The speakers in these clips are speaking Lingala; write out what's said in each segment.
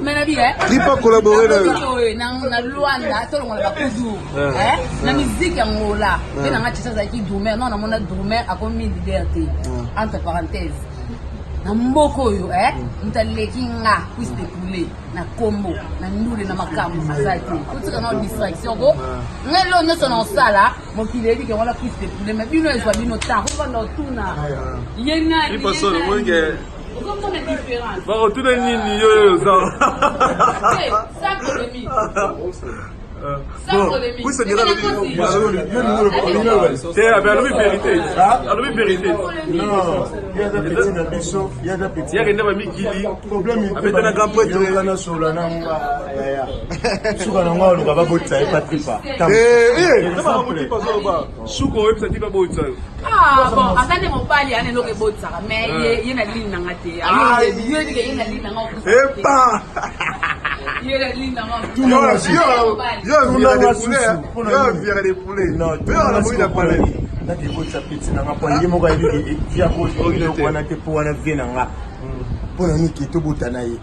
Mais na bien, qui pas collaborer là. Na Luanda, tout le monde va kudu. Na musique Angola, et na ngati ça qui Doumer, non na mona Doumer a comme liberté. Entre parenthèses. Na mboko yo mtalekinga kwiste kule na kombo na ndule na makamu azati kutika na distraction ko ngelo nyoso na sala mokileli ke wala kwiste kule mais bino ezwa bino temps ko na tuna yenga il passe le monde comment la différence va retourner ni yo ça ça économie bon, oui, c'est bien la vérité. C'est la vérité. Non, il y a des petits nabiso, il y a des petits. Il y a des petits problème. Avec un grand prêtre. Il y a un sur la langue. Sur la langue, on va pas voter, pas tripa. Ah bon, attendez mon pali, ane no ke botsa, mais il y a une ligne na ngate. Alors il y a une ligne na ngate. Eh pas. Il y a une ligne na ngate. Il y a des poulets. Non, mais on a voulu la parler. Là, tu vois ça petit na ngapa, il y a mon gars qui a posé on a que pour on a vu na ngapa. Pour nous qui tout botanaï.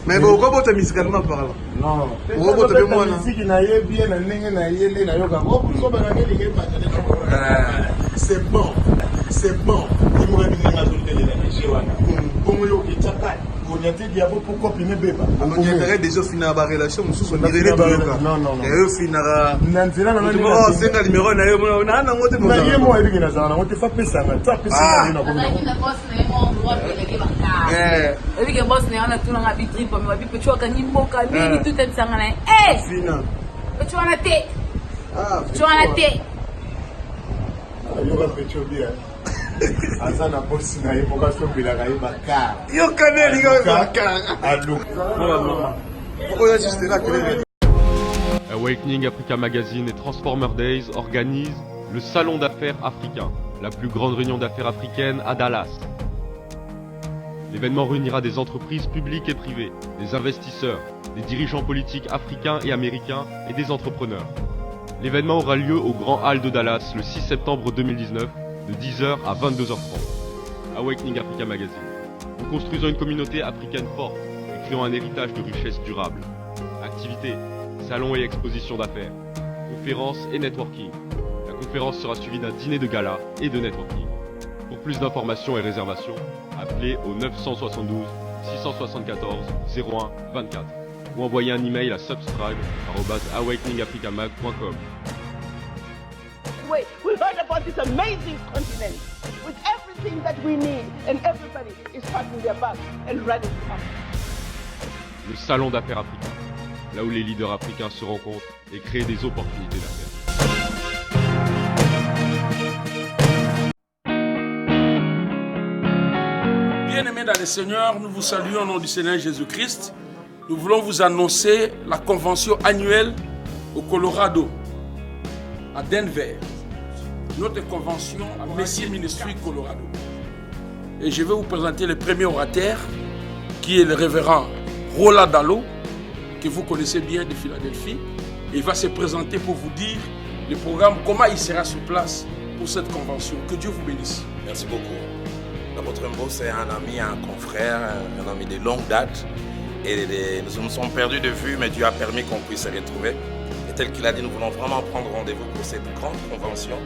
Mais bon, comment tu as musicalement parlant? Non. Comment tu as moi là? Si qui n'a eu bien na nenga na yele na yoga. Oh, pour ça ba na ngeli ke ba. C'est bon. C'est bon. Il m'a dit na zone de la Nigeria. Comme yo qui tchaka. On a dit diabo pourquoi pine beba. On y a déjà fini la relation, nous sommes direct non non non. Et finira. Nanzela na nani. Oh, c'est un numéro na yo na na ngote mo. Na yemo ebi na zana, on te fa pesa na. Tu pesa na na boss na mo droit de ke baka. Ebi ke boss na ona tuna ngabi trip mo babi pecho ka nyimboka nini tout est sangana. Fina. Pecho na te. Pecho na te. Yo ka pecho bien. Azana boss na yemo ka so bila ka baka. Yo kaneli ka baka. Allo. Pourquoi juste là que Awakening Africa Magazine et Transformer Days organisent le Salon d'affaires africain, la plus grande réunion d'affaires africaine à Dallas. L'événement réunira des entreprises publiques et privées, des investisseurs, des dirigeants politiques africains et américains et des entrepreneurs. L'événement aura lieu au Grand Hall de Dallas le 6 septembre 2019 de 10h à 22h30. Awakening Africa Magazine. Nous construisons une communauté africaine forte et créons un héritage de richesse durable. Activités, salons et expositions d'affaires, conférences et networking. La conférence sera suivie d'un dîner de gala et de networking. Pour plus d'informations et réservations, appelez au 972 674 01 24 ou envoyez un email à subscribe@awakeningafricamag.com. Wait, we heard about this amazing continent with everything that we need, and everybody is packing their bags and ready to come. Le Salon d'affaires africain, là où les leaders africains se rencontrent et créent des opportunités d'affaires. Bien-aimés dans le Seigneur, nous vous saluons au nom du Seigneur Jésus-Christ. Nous voulons vous annoncer la convention annuelle au Colorado, à Denver. Notre convention à Messie Ministry Colorado. Et je vais vous présenter le premier orateur, qui est le révérend Roland Dallot, que vous connaissez bien de Philadelphie. Et il va se présenter pour vous dire le programme, comment il sera sur place pour cette convention. Que Dieu vous bénisse. Merci beaucoup. L'apôtre Mbo, c'est un ami, un confrère, un ami de longue date. Et nous nous sommes perdus de vue, mais Dieu a permis qu'on puisse se retrouver. Et tel qu'il a dit, nous voulons vraiment prendre rendez-vous pour cette grande convention,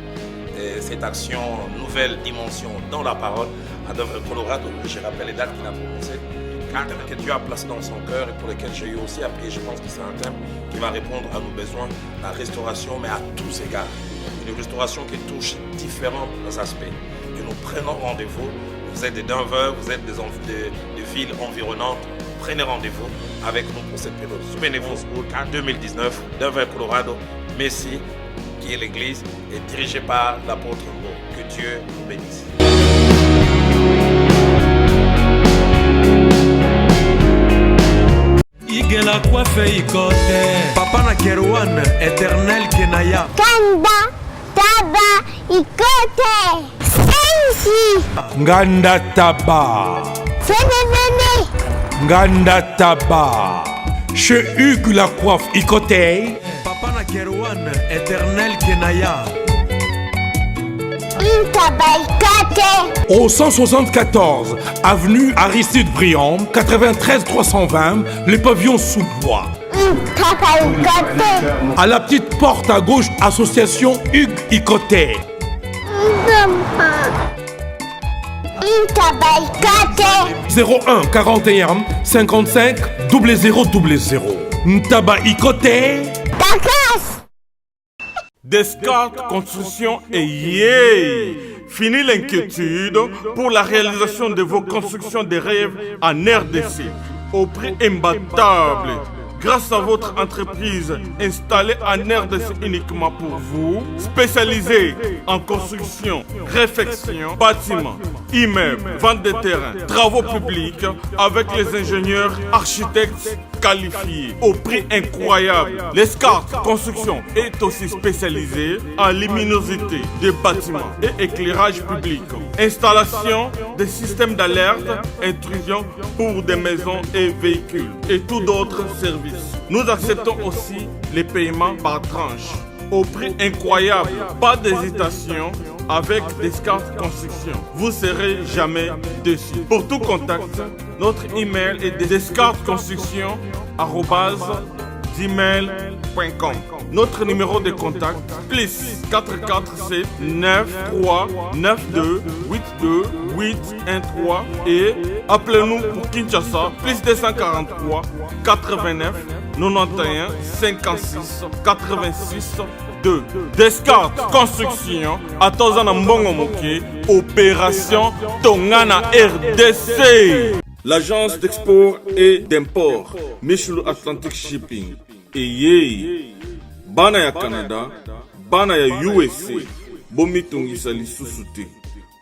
et cette action nouvelle dimension dans la parole à Denver, Colorado. Je rappelle les dates qu'il a prononcées. Un thème que Dieu a placé dans son cœur et pour lequel j'ai eu aussi à prier. Je pense que c'est un thème qui va répondre à nos besoins, la restauration, mais à tous égards. Une restauration qui touche différents aspects. Et nous prenons rendez-vous. Vous êtes de Denver, vous êtes des villes environnantes. Prenez rendez-vous avec nous pour cette période. Souvenez-vous, en 2019, Denver, Colorado, Messie, qui est l'église, est dirigée par l'apôtre Mbo. Que Dieu vous bénisse. Igela coiffe ikote Papa na Kerwan, éternel Kenaya Kanda, taba, ikote Sensi Nganda taba Fenenene Nganda taba Che Hugues la coiffe ikote Papa na Kerwan, éternel Kenaya Au 174 avenue Aristide Briand, 93 320, le pavillon sous bois. À la petite porte à gauche, association Hugues Icoté. 01 41 55 0000. Ntaba Icoté. Descartes Construction et yeah! Fini l'inquiétude pour la réalisation de vos constructions de rêves en RDC au prix imbattable. Grâce à votre entreprise installée en RDC uniquement pour vous, spécialisée en construction, réfection, bâtiments, immeubles, vente de terrains, travaux publics, avec les ingénieurs architectes qualifiés au prix incroyable. Descartes Construction est aussi spécialisée en luminosité des bâtiments et éclairage public, installation des systèmes d'alerte, intrusion pour des maisons et véhicules et tout d'autres services. Nous acceptons aussi les paiements par tranche au prix incroyable. Pas d'hésitation avec Descartes Construction. Vous serez jamais déçus. Pour tout contact, notre email est descartesconstruction@gmail.com. Notre numéro de contact plus 447 93 92 82 813 et appelez-nous pour Kinshasa plus 243 89 91 56 86 2. Descartes Construction à Tozana Mbongo Moké, opération Tongana RDC. L'agence d'export et d'import Michelo Atlantic Shipping et yé bana ya Canada, bana ya USA, bomi tongisa lisusu te.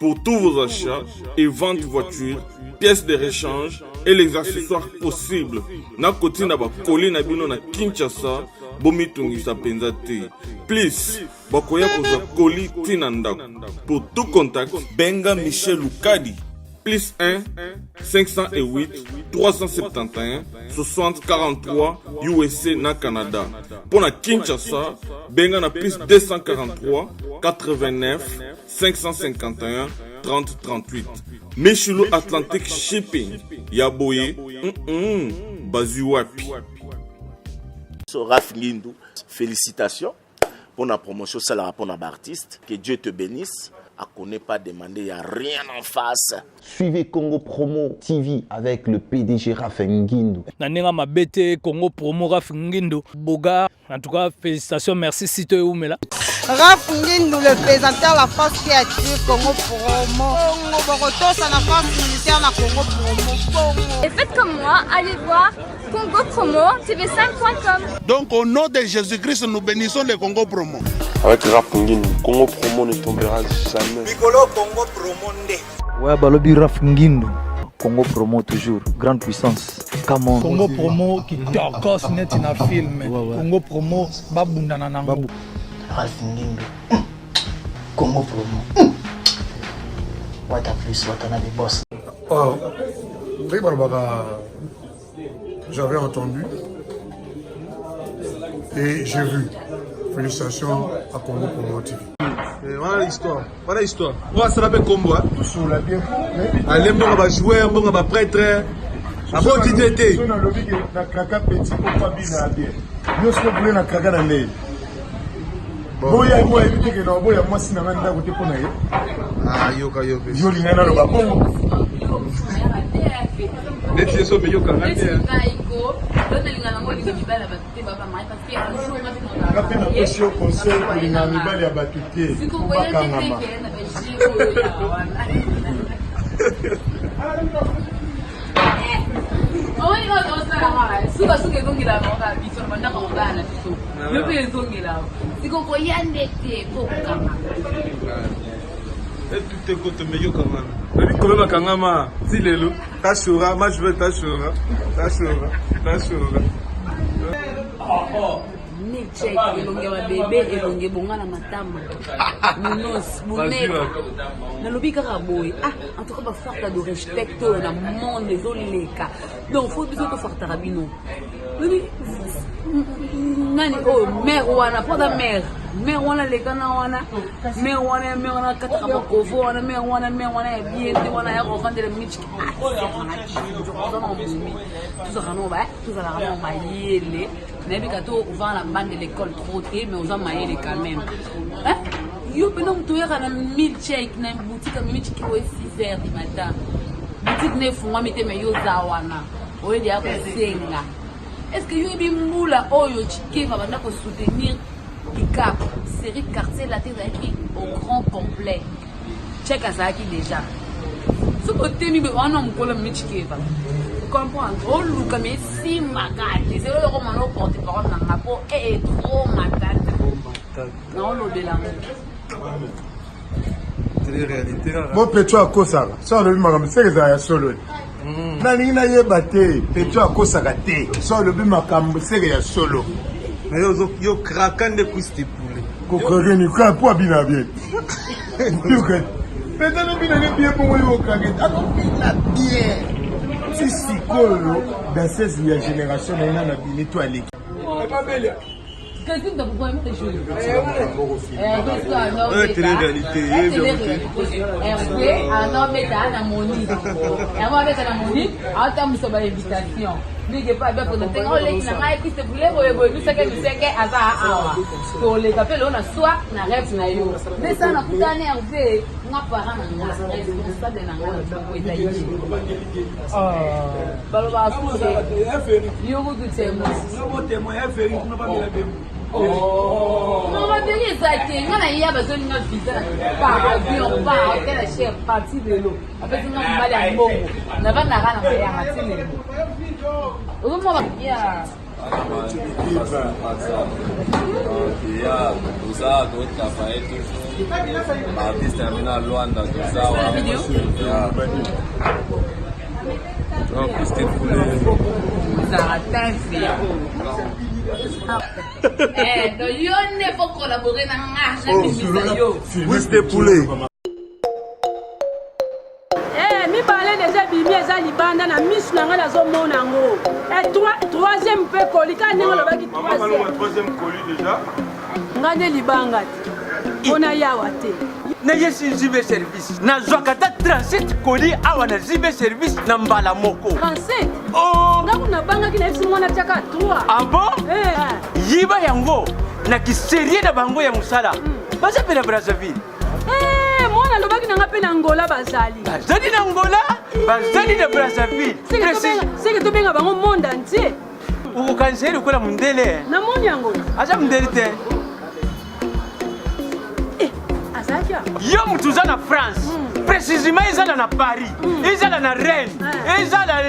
Pour tous vos achats et ventes de voitures, pièces de rechange et les accessoires possibles. Na koti na ba koli na bino na Kinshasa, bomi tongisa penza te. Please, bakoya koza koli tina ndako. Pour tout contact, benga Michel Lukadi. Plus 1 508 371 60 43 USA na Canada. Pour la Kinshasa, benga na plus 243 89 551 30 38. Michelo Atlantic Shipping. Yaboye, Bazuapi. Raph Ngindou, félicitations pour la promotion, c'est la pour l'artiste. Que Dieu te bénisse. À qu'on n'ait pas demandé, il n'y a rien en face. Suivez Congo Promo TV avec le PDG Raph Ngindou. Nanenga Mabete, Congo Promo Raph Ngindou. Boga, en tout cas, félicitations, merci si tu es où, mais là. Raph Ngindou, le présenteur de la force créative Congo Promo. Congo Boroto, c'est la force militaire de Congo Promo. Et faites comme moi, allez voir Congo Promo, tv5.com. Donc au nom de Jésus-Christ, nous bénissons le Congo Promo. Avec Raph Ngindou, Congo Promo ne tombera jamais. Piccolo Congo Promo nde. Ouais, Balobi Raph Ngindou. Congo Promo toujours, grande puissance. Come on. Congo Promo qui torcos net in a film. Congo Promo babunda nanango. Raph Ngindou. Congo Promo. What a plus, what a boss. Oh, j'avais entendu et j'ai vu. Félicitations à Congo Promo TV. Voilà l'histoire. Voilà l'histoire. Voilà ça l'appelle combo. Tout la bien. Allez, on va jouer, on va prêtre. Après, on dit d'été. On a le big na kraka petit pour pas bien bien. Nous ce qu'on voulait na kraka na nez. Boya moi éviter que non boya moi sina nganda côté pour na yo. Ah yoka yoka. Yo lingana lo ba bongo. Neti so be yoka ngati. Kapena pesio conseil pour les animaux ya batuté. Bakangama. Tout est côté meilleur quand même. Le dit comment Kangama, si les loups, Tachora, moi je veux Tachora. Check elonge wa bébé elonge bonga na matama minos boneka na lobi kaka boy en tout cas ba farta de respect na monde les olileka donc faut biso to farta rabino nani oh mère wana pas da mère mais on a les canons, mais on a Katakovo, on a bien, on a revendre le Mitch. Tout ça, mais quand on va la bande de l'école trop tôt, mais on a maillé quand même. Yo peux nous trouver à la milkshake, na boutique à milkshake au 6h du matin. Boutique ne font pas mais yo zawana. Oye dia ko senga. Est-ce que yo bi mula oyo chike va banda ko soutenir ICAP, série quartier la terre écrit au grand complet. Check à ça qui déjà. Ce côté mi on a mkola milkshake va. Comprendre. Oh luka mais si magade, c'est le roman au porte-parole na ngapo et trop magade. Non lo de l'amour. Bon, Petro a Kosaka. Ça, le bima c'est que ça solo. Nani na yeba te. Petro a Kosaka te. Ça, le bima c'est que solo. Mais yo craquant de couste poulet. Kokore ni kwa po bina bien. Peut-être bina bien pour yo craquer. Alors bina bien. Si sikolo dans cette génération on a la bina to aller. Pas belle. Qu'est-ce que vous voyez les choses? Télé-réalité. Alors, mettez à la monnaie. Alors, mettez à la monnaie. Attends, nous sommes à l'invitation. N'oubliez pas, bien qu'on ait les gens qui se voulaient, nous savons que nous sommes à ça. Pour les appels, on a soit na rêve na yo. Mais ça, on a tout à nervé. Moi, parents, on a responsable de la non, ma bien exactement. On a hier besoin d'une visa par avion, par hôtel, chef, parti de l'eau. Après, nous avons mal à Bongo. On n'a pas de rana à faire à Télé. Au moment où il y a. Il y a tout ça, d'autres travaillent toujours. L'artiste termine à Luanda, tout ça. C'est la vidéo? Non, c'était pour les. Ça a été donc yo ne faut collaborer dans oui, c'était poulet. Mi parlait déjà bimi eza libanda na miss nanga na zo mona ngo. Et troisième pe koli ka nenga loba ki troisième colis déjà. Ngane libanga. Ona yawa te. Na yesi zibe service. Na zwakata 37 colis awa na zibe service na mbala moko. 37. Oh, ngakuna banga ki na esi mona chaka 3. Ah bon? Yiba yango na kiserie na bango ya musala. Basa pe na Brazzaville. Mwana lobaki nanga pe na Angola bazali. Bazali na Angola, bazali na Brazzaville. C'est que to benga bango monde entier. Uko kanseri ukola mundele. Na moni yango. Acha mundele te. Azakia. Yo mutuza na France. Précisément ezala na Paris. Ezala na Rennes. Ezala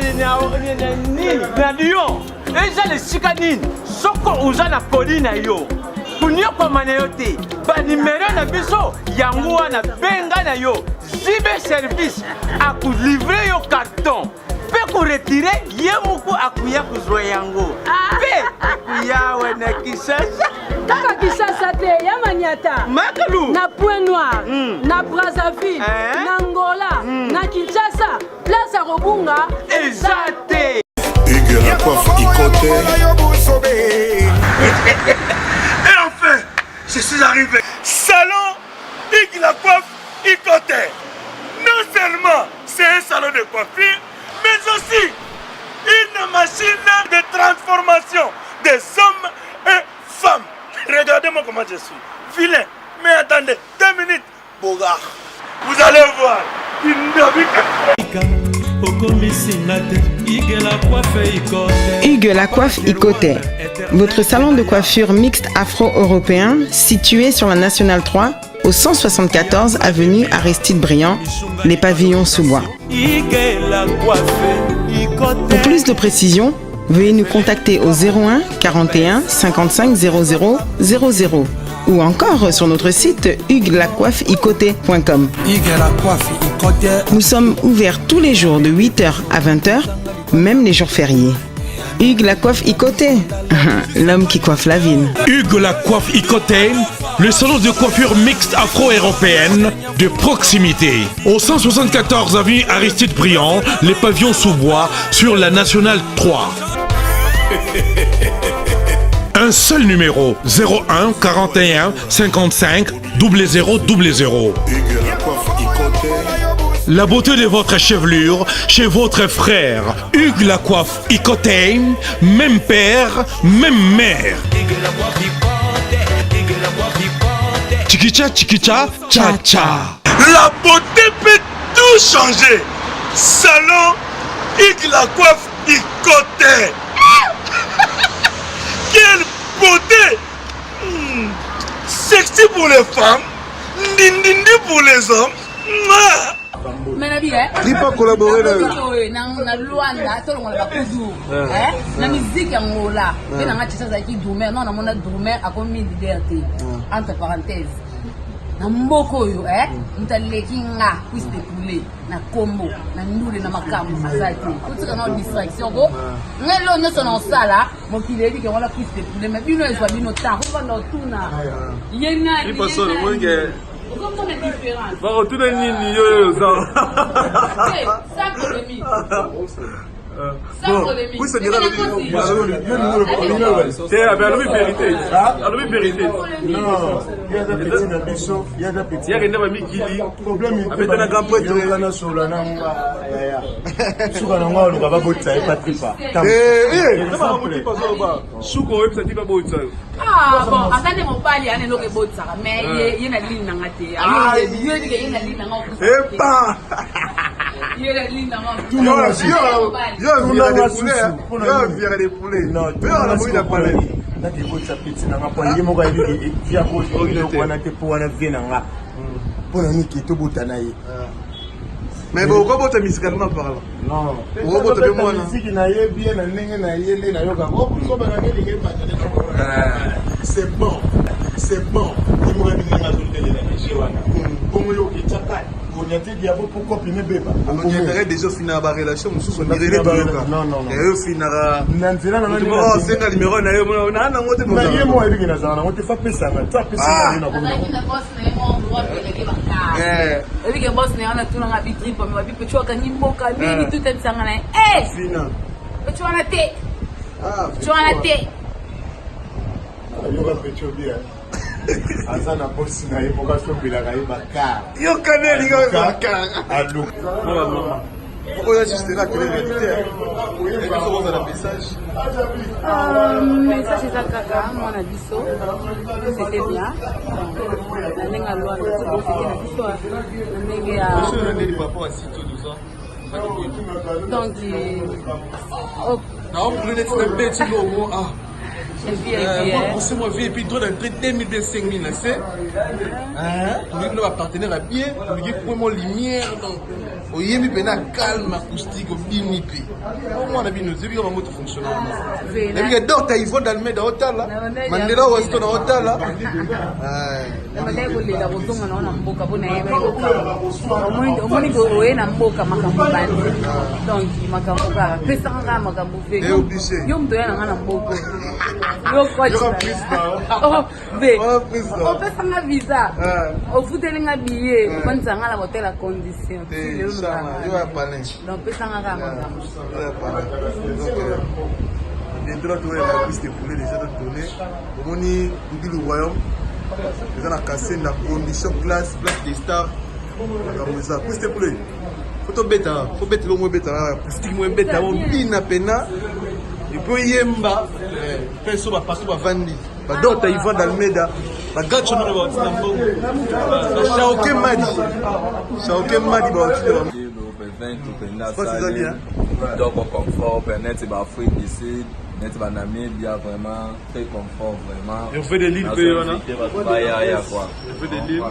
na Lyon. Ezala sika nini. Soko uza na Colina yo. Kunyo kwa mana yote. Ba numéro na biso yango wana benga na yo. Zibe service aku livrer yo carton. Pe ko retirer yemuko akuya kuzwa yango. Pe akuya wana Kisasa. Kaka Kisasa te ya Maniata. Makalu. Na Point Noir, na Brazzaville, na Angola, na Kinshasa, place à Robunga, Ezate. Hugues la coiffe Ikote. Et enfin, je suis arrivé. Salon Hugues la coiffe Ikote. Non seulement c'est un salon de coiffure, mais aussi une machine de transformation des hommes et femmes. Regardez-moi comment je suis. Vilain. Mais attendez, 2 minutes. Bogart. Vous allez voir. Hugues la coiffe Ikote, votre salon de coiffure mixte afro-européen situé sur la Nationale 3 au 174 avenue Aristide Briand, les pavillons sous bois. Pour plus de précisions, veuillez nous contacter au 01 41 55 00 00 ou encore sur notre site hugueslacoiffeikote.com. Nous sommes ouverts tous les jours de 8h à 20h, même les jours fériés. Hugues la coiffe Ikote, l'homme qui coiffe la ville. Hugues la coiffe Ikote, le salon de coiffure mixte afro-européenne de proximité. Au 174 avenue Aristide Briand, les pavillons sous bois sur la Nationale 3. Un seul numéro, 01 41 55 0000. La beauté de votre chevelure chez votre frère. Hugues la coiffe Icotain, même père, même mère. Chikicha, chikicha, cha cha. La beauté peut tout changer. Salon Hugues la coiffe Icotain. Quelle beauté! Sexy pour les femmes, dindindi pour les hommes. Mais na bien, qui pas collaborer là? Na Luanda, tout le monde va kudu. Na musique ya ngola. Mais na ngati ça qui doumer, non na mona doumer a comme liberté. Entre parenthèses. Na mboko yo, mtaleki nga cuisse de poulet na combo na ndule na makambo azati. Kutika na distraction go. Ngelo nyoso na sala, mokile dit que wala cuisse de poulet mais bino ezwa bino temps, on va no tuna. Yenga. Il passe le monde que comment la différence? va retourner ni yo ça. Ça polémique. Oui, c'est déjà c'est la vérité. La vérité. Non, il y a des petits ambitions, il y a des petits. Il y a des amis qui disent problème avec un grand prêtre là sur la nanga. Sur la nanga, on va pas botter, pas tripa. Comment on dit pas ça? Souko web ça dit pas botter. Ah bon, attendez mon pali ane no ke botter, mais il y a une ligne nanga te. Ah, il y a une ligne nanga. Eh pas. Il y a une ligne nanga. Il y a virer des poulets. Non, tu as la mouille de parler. Na ke botsa petit na ngapa ye mo ga ile via ko ko na te po na vena nga. Pona ni ke to botana ye. Mais bon, comment tu musicalement parlant? Non. Comment tu moi na musique na ye bien na ndenge na ye le na yoga. Oh, so ba na ngeli ke ba. C'est bon. C'est bon. Ni mo ga ni na zo tele na jewana. Bongo yo ke tsakai. On a dit pourquoi puis beba. On dirait déjà finir la relation, on se dirait non non non. Et finira. Nanzela na nani. Oh, c'est un numéro na yo na na ngote mo. Na ye mo ebi na zana, ngote fa pesa na, ta pesa na ko. Ebi ke boss na tuna nga bitri pa me bi pecho ka nyimboka nini tout est sangana. Eh! Fina. Pecho na te. Ah, pecho na te. Yo ba pecho bien. Azana boss na ye moka so bila ga ibaka. Yo kaneli ga ibaka. Allo. Pourquoi il y a juste là que les réalités? Et puis on a un message. Message c'est kaka, mon abisso. C'était bien. La nenga loi, c'était la histoire. La nenga. Monsieur le nez par rapport à Sito 12 ans. Donc non, pour le petit logo ah. C'est moi VIP droit d'entrée 2025 000 c'est hein nous va partenaire à bien nous pour mon lumière donc au yemi pena calme acoustique au binipi au moins on a bien nous dit comment tout fonctionne et puis docteur Yvon d'Almeida hôtel Mandela Weston hôtel là malego lela botonga naona mboka bona yebe omoni go ena mboka makambo bandi donc makambo ka pesa nga makambo fe yo mto yana ngana mboka yo coach oh be o pesa nga visa o futeli nga billet kwanza nga la hotel la condition yo ya palin donc pesa nga ka makambo yo ya palin donc droit de la piste pour les déjà donné omoni du royaume ils ont cassé la condition place des stars comme ça pour te plaît faut bêta faut bêter le moins bêta pour moins bêta on bina pena et puis yemba peso ba passo ba vandi ba dota Yvon d'Almeida ba gacho no ba tsambo Shaoke Madi ba otile c'est bien donc confort permettre ba Afrique du Sud net ba Namibia vraiment très confort vraiment on fait des lignes payona quoi on fait des lignes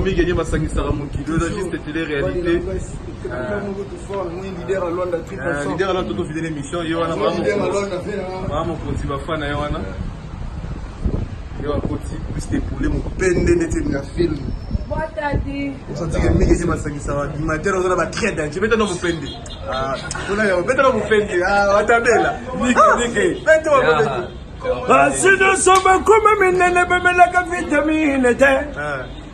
mi gagner ma sangisa ra mokido la juste télé réalité leader à Luanda leader à Luanda to fidèle émission yo wana vraiment konti ba fana yo wana yo akoti plus de poulet mon pende net na film on dit que mi gagner ma sangisa ra mater on ba très danger beta no mupende kuna yo beta no mupende watabela nike beta wa mupende si nous sommes comme menene bemelaka vitamine te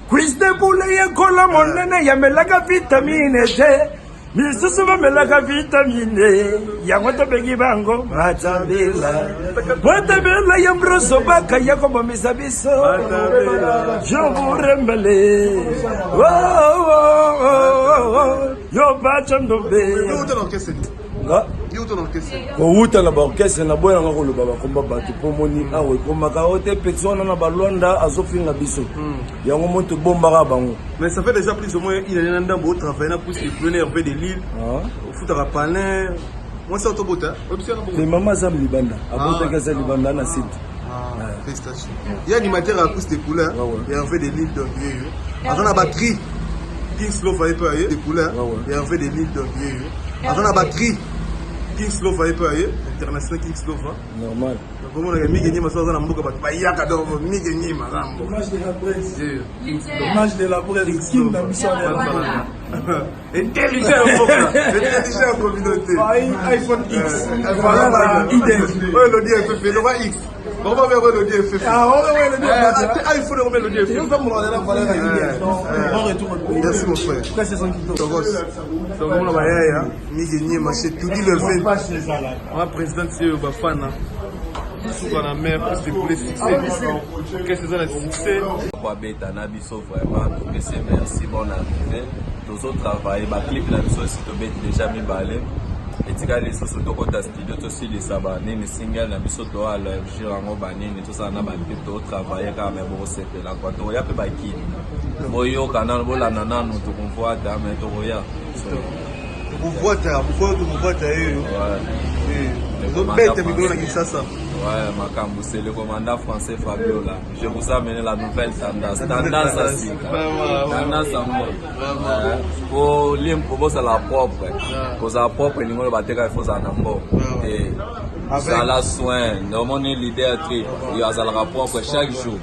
quiz de poulet ya kola monene ya melaka vitamine te misusu bamelaka vitamine yango tobengi bango matabela matabela ya mbroso baka ya kobomisa biso joburembele yo bacha ndombe kowuta na baorkestre na boyanga koloba bakomba bato mpo moni awa ekomaka o te peti wana na balwanda azofinga biso yango moto ebombaka bango. Mais ça fait déjà plus ou moins il y a un ndambo travailler na plus les preneurs Hervé de Lille futaka palin moi ça autobota les mamas za libanda abotaka za libanda na site félicitations il y a animateur à plus de couleurs Hervé de Lille donc avant la batterie King Slow va pas des couleurs Hervé de Lille donc avant la batterie King Slow va pas international King Slow normal donc on a mis gagner ma soeur na mboka ba bayaka donc mi gagner mazambo dommage de la presse dommage de la presse King na mission intelligent intelligent communauté iPhone X voilà idée ouais le dire fait le va X on va vers le dire fait ah ouais le dire iPhone on va le dire fait on va me la valeur on retourne merci mon frère qu'est-ce que c'est donc on va ya mi gagner marché tout dit le fait moi président c'est Bafana souvent la mer c'est pour les succès qu'est-ce que c'est le succès kwa beta na biso vraiment donc c'est merci bon arrivé tous autres travail ba clip la biso si to bet déjà mi balé etika les soso to kota studio to si les sabane ni single na biso to ala jirango banini to sana ba clip to travailler quand même bon c'est la quoi to ya pe ba ki boyo kana bola nana no to konvoa da mais to ya kuvuata hiyo bête migro na Kinshasa. Ouais, Makambu, c'est le commandant français Fabio là. Je vous amène la nouvelle tendance. Tendance à si. Tendance à moi. Pour l'impo, c'est la propre. Pour la propre, il faut battre il faut ça n'importe. Et ça la soin. Normalement, l'idée est très. Il y a ça la propre chaque jour.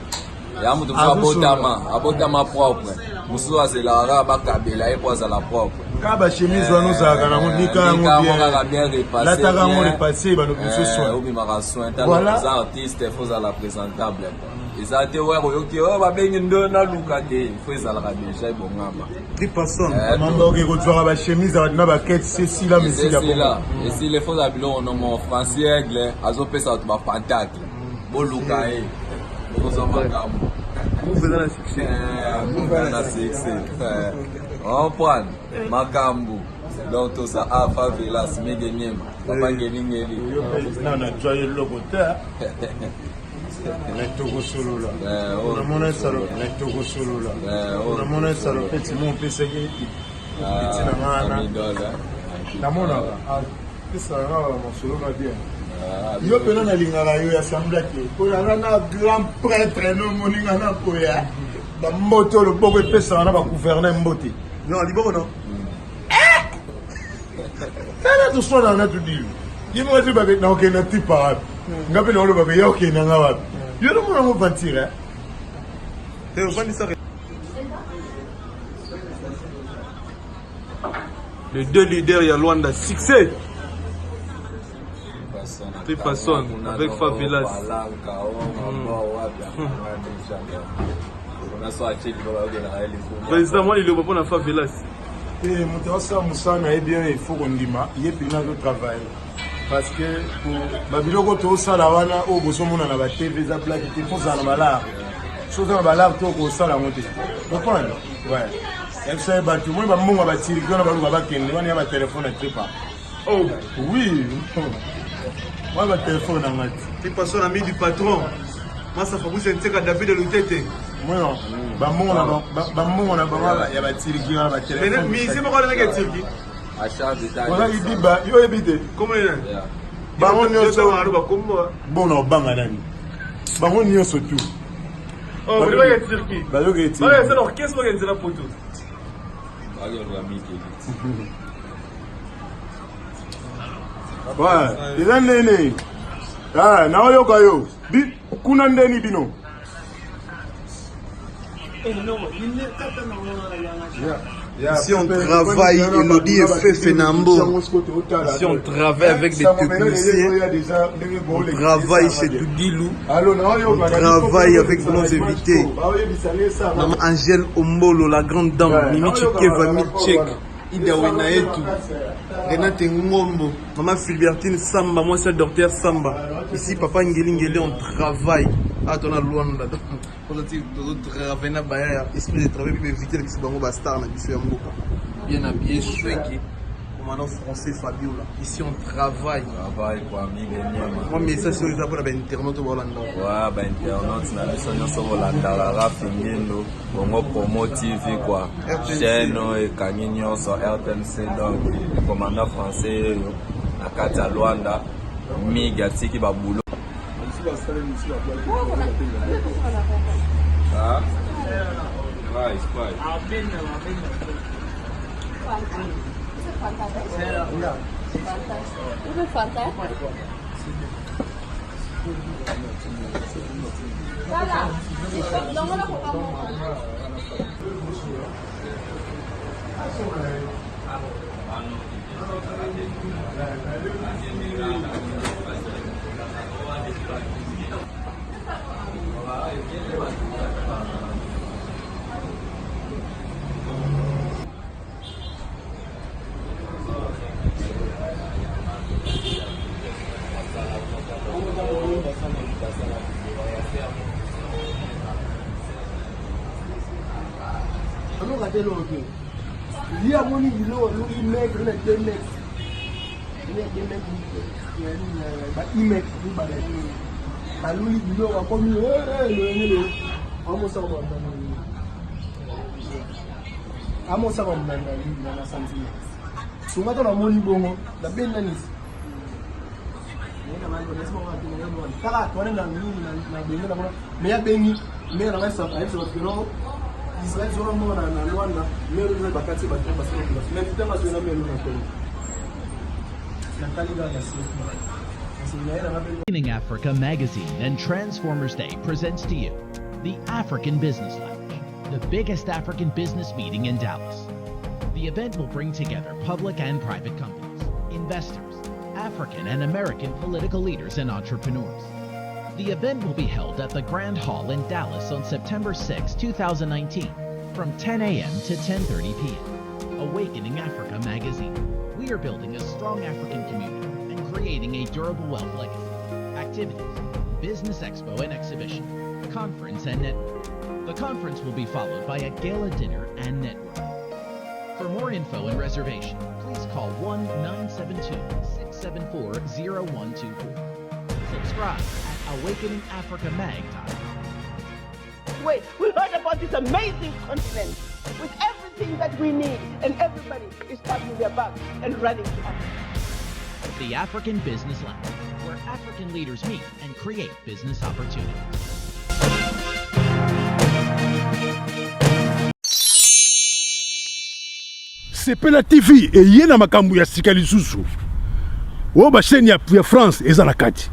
Et à mon tour, abotama propre. Moussou c'est la raba kabela et pour ça la propre. Kaba chemise wa nous na monika bien repassé. La taga mo repassé ba no biso soin. Obi mara soin tant les artistes faut ça la présentable. Et ça te ouais yoki oh ba bengi ndo na luka te faut ça la bien bon ngamba. 10 personnes. Mando ke ko tswa ba chemise na ba quête c'est là mais c'est là. Et si les faut abilo on en français anglais azo pesa ba pantacle. Bo luka e. Bo ça ba ngamba. Vous faisez la succès. Vous faisez la succès. On prend Makambu. Donc tout ça a favelas megenyema. Papa geningeli. Non na joyeux logota. Na toko solo là. On a mon salon, na toko solo là. On a mon salon, petit mon PC qui petit na mana. Na mona. Ça va mon solo va bien. Yo pena na lingala yo assemblée ke. Ko na grand prêtre no moninga na koya. Ba moto le bobo pesa na ba gouverner mbote. Non, Liboro non. Tala to so na to deal. Yimo tu ba na okay na tipa. Ngabe no lo ba ya okay na ngawa. Yo no mo mo vantira. Te vandi ça. Les deux leaders il y a Luanda succès. Tripasson avec Favelas. Président, moi, il est bon à Favelas. Et mon ça, Moussa, bien, il faut qu'on dise, il y a plus de travail. Parce que pour Babylon, tout ça, la wana, au bout on a la TV, la plaque, il faut ça, la malade. Chose dans la malade, tout ça, la montée. Vous comprenez? Ouais. Elle s'est battue. Moi, je vais me battre, je vais me battre, je vais me téléphone, je ne sais pas. Oh, oui. Moi, je téléphone, je vais tu passes l'ami du patron. Moi, ça fait vous un tic à David de l'Utete. Moi, non. On a il y a des tirki, on a des téléphones. Mais c'est pourquoi on a des tirki. Voilà, il dit, bah, il y a des comment il est? Bah, on y a bon, non, banganani. Bah, on y a tout. Oh, vous voyez des tirki. Bah, il y a des tirki. Bah, c'est alors, qu'est-ce qu'on a pour tout? Bah, il y a des amis qui ouais, les années. Ah, Naoyo Kayo. Kuna ndeni bino. Si on travaille, Elodie et Fefe Nambo. Si on travaille avec des techniciens, on travaille chez Doudilou, on travaille avec nos invités. Maman Angèle Ombolo, la grande dame, Mimi Chikeva Mitchek, Idawena Etu, Renate Ngombo, maman Philbertine Samba, moi c'est le docteur Samba. Ici, papa Ngeli, on travaille. Ah, ton Luanda. On a dit, on travaille na baya, esprit de travail, puis éviter les petits bastards, na biso yamboka. Bien habillé, chouette. Commandant français Fabiola. Ici, on travaille. Travail, quoi, amigo. Moi, message sur les apports d'internet au Hollande. Ouais, ben, internet, na biso nyonso Hollanda, la Raf Ngendo, Congo Promo TV, quoi. Chaîne, et Kangi nyonso, RTMC, donc, commandant français, na kati ya Luanda, Miga, Tiki Babulo. Ah, vai. Il y a mon îlot, il met deux mecs. Awakening Africa Magazine and Transformers Day presents to you the African Business Lounge, the biggest African business meeting in Dallas. The event will bring together public and private companies, investors, African and American political leaders and entrepreneurs. The event will be held at the Grand Hall in Dallas on September 6, 2019, from 10 a.m. to 10:30 p.m. Awakening Africa Magazine. We are building a strong African community and creating a durable wealth legacy. Activities, business expo and exhibition, conference and network. The conference will be followed by a gala dinner and network. For more info and reservation, please call 1-972-674-0124. Subscribe at awakeningafricamag.com. Wait, we heard about this amazing continent with everything that we need, and everybody is packing their bags and running to Africa. The African Business Lounge, where African leaders meet and create business opportunities. Sepela TV eye na makambo ya sika lisusu. O ba chaîne ya France eza na kati.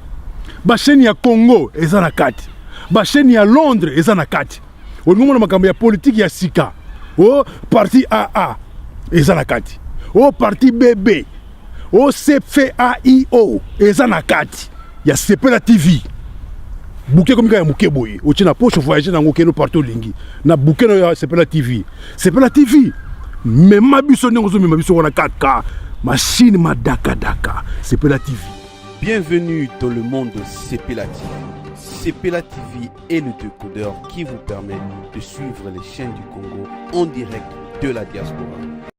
Ba chaîne ya Congo eza na kati. Ba chaîne ya Londres eza na kati. Olingo na makambo ya politique ya sika. O parti AA eza na kati. O parti BB. O CFAIO eza na kati. Ya Sepela TV. Bouquet comme ya muke boye. O tina poche voyager na ngokeno partout lingi. Na bouquet no ya Sepela TV. Sepela TV. Mais ma biso n'engozo mais ma biso on a 4K machine ma daka Sepela TV. Bienvenue dans le monde de Sepela TV. Sepela TV est le décodeur qui vous permet de suivre les chaînes du Congo en direct de la diaspora.